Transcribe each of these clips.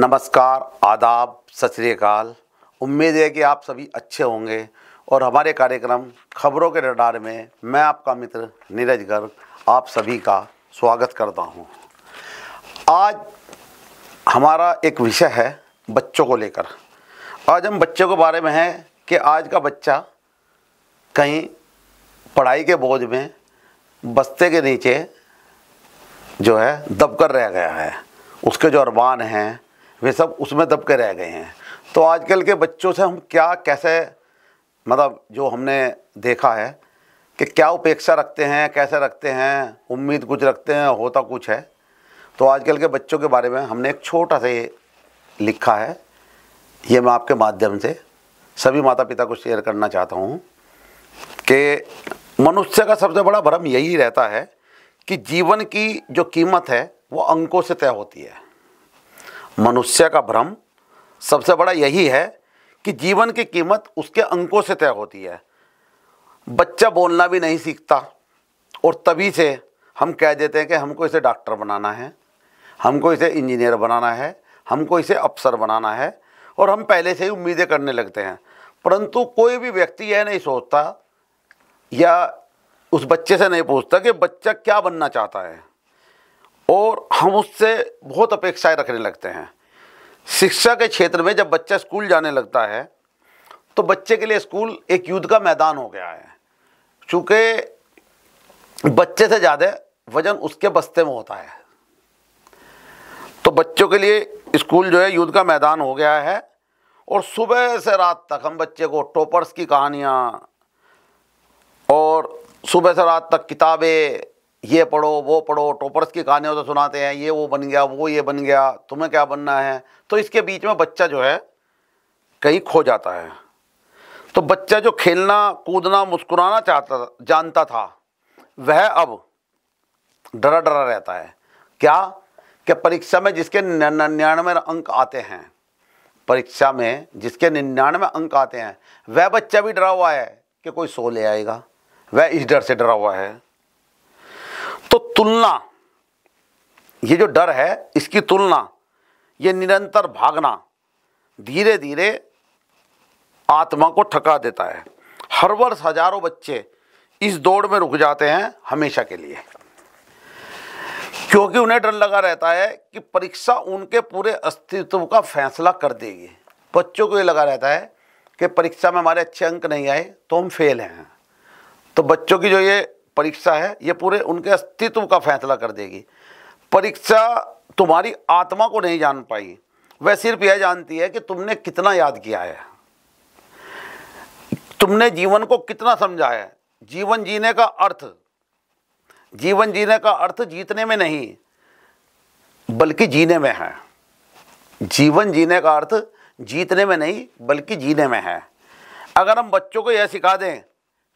नमस्कार, आदाब, सत श्री अकाल। उम्मीद है कि आप सभी अच्छे होंगे और हमारे कार्यक्रम खबरों के रडार में मैं आपका मित्र नीरज गर्ग आप सभी का स्वागत करता हूं। आज हमारा एक विषय है बच्चों को लेकर। आज हम बच्चों के बारे में हैं कि आज का बच्चा कहीं पढ़ाई के बोझ में बस्ते के नीचे जो है दबकर रह गया है। उसके जो अरमान हैं वे सब उसमें दब के रह गए हैं। तो आजकल के बच्चों से हम क्या कैसे जो हमने देखा है कि क्या अपेक्षा रखते हैं, कैसे रखते हैं, उम्मीद कुछ रखते हैं, होता कुछ है। तो आजकल के बच्चों के बारे में हमने एक छोटा सा ये लिखा है। ये मैं आपके माध्यम से सभी माता पिता को शेयर करना चाहता हूँ कि मनुष्य का सबसे बड़ा भ्रम यही रहता है कि जीवन की जो कीमत है वो अंकों से तय होती है। मनुष्य का भ्रम सबसे बड़ा यही है कि जीवन की कीमत उसके अंकों से तय होती है। बच्चा बोलना भी नहीं सीखता और तभी से हम कह देते हैं कि हमको इसे डॉक्टर बनाना है, हमको इसे इंजीनियर बनाना है, हमको इसे अफसर बनाना है, और हम पहले से ही उम्मीदें करने लगते हैं। परंतु कोई भी व्यक्ति यह नहीं सोचता या उस बच्चे से नहीं पूछता कि बच्चा क्या बनना चाहता है, और हम उससे बहुत अपेक्षाएं रखने लगते हैं। शिक्षा के क्षेत्र में जब बच्चा स्कूल जाने लगता है तो बच्चे के लिए स्कूल एक युद्ध का मैदान हो गया है, क्योंकि बच्चे से ज़्यादा वजन उसके बस्ते में होता है। तो बच्चों के लिए स्कूल जो है युद्ध का मैदान हो गया है, और सुबह से रात तक हम बच्चे को टॉपर्स की कहानियाँ और सुबह से रात तक किताबें, ये पढ़ो वो पढ़ो, टॉपर्स की कहानियाँ तो सुनाते हैं, ये वो बन गया, वो ये बन गया, तुम्हें क्या बनना है। तो इसके बीच में बच्चा जो है कहीं खो जाता है। तो बच्चा जो खेलना कूदना मुस्कुराना जानता था वह अब डरा डरा रहता है। क्या कि परीक्षा में जिसके 99 अंक आते हैं, परीक्षा में जिसके 99 अंक आते हैं, वह बच्चा भी डरा हुआ है कि कोई 100 ले आएगा। वह इस डर से डरा हुआ है। तो तुलना, ये जो डर है इसकी तुलना, ये निरंतर भागना धीरे धीरे आत्मा को थका देता है। हर वर्ष हजारों बच्चे इस दौड़ में रुक जाते हैं हमेशा के लिए, क्योंकि उन्हें डर लगा रहता है कि परीक्षा उनके पूरे अस्तित्व का फैसला कर देगी। बच्चों को ये लगा रहता है कि परीक्षा में हमारे अच्छे अंक नहीं आए तो हम फेल हैं। तो बच्चों की जो ये परीक्षा है ये पूरे उनके अस्तित्व का फैसला कर देगी। परीक्षा तुम्हारी आत्मा को नहीं जान पाई, वह सिर्फ यह जानती है कि तुमने कितना याद किया है, तुमने जीवन को कितना समझा है। जीवन जीने का अर्थ जीतने में नहीं बल्कि जीने में है। जीवन जीने का अर्थ जीतने में नहीं बल्कि जीने में है। अगर हम बच्चों को यह सिखा दें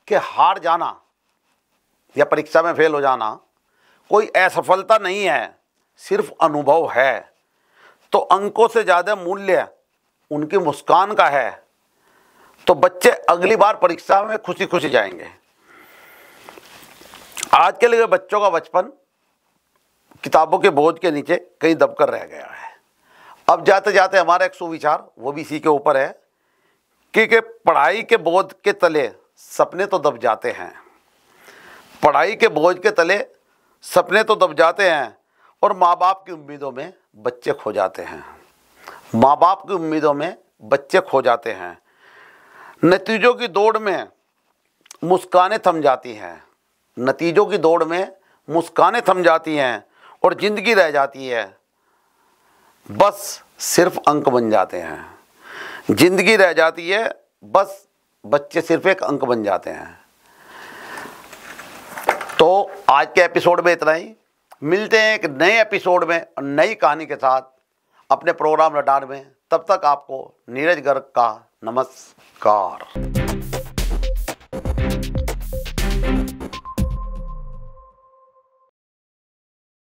कि हार जाना या परीक्षा में फेल हो जाना कोई असफलता नहीं है, सिर्फ अनुभव है, तो अंकों से ज़्यादा मूल्य उनकी मुस्कान का है, तो बच्चे अगली बार परीक्षा में खुशी खुशी जाएंगे। आज के लिए बच्चों का बचपन किताबों के बोझ के नीचे कहीं दबकर रह गया है। अब जाते जाते हमारा एक सुविचार वो भी इसी के ऊपर है कि पढ़ाई के बोझ के तले सपने तो दब जाते हैं। पढ़ाई के बोझ के तले सपने तो दब जाते हैं, और माँ बाप की उम्मीदों में बच्चे खो जाते हैं। माँ बाप की उम्मीदों में बच्चे खो जाते हैं। नतीजों की दौड़ में मुस्कानें थम जाती हैं। नतीजों की दौड़ में मुस्कानें थम जाती हैं और ज़िंदगी रह जाती है, बस सिर्फ अंक बन जाते हैं। ज़िंदगी रह जाती है, बस बच्चे सिर्फ एक अंक बन जाते हैं। तो आज के एपिसोड में इतना ही। मिलते हैं एक नए एपिसोड में और नई कहानी के साथ अपने प्रोग्राम रडार में। तब तक आपको नीरज गर्ग का नमस्कार।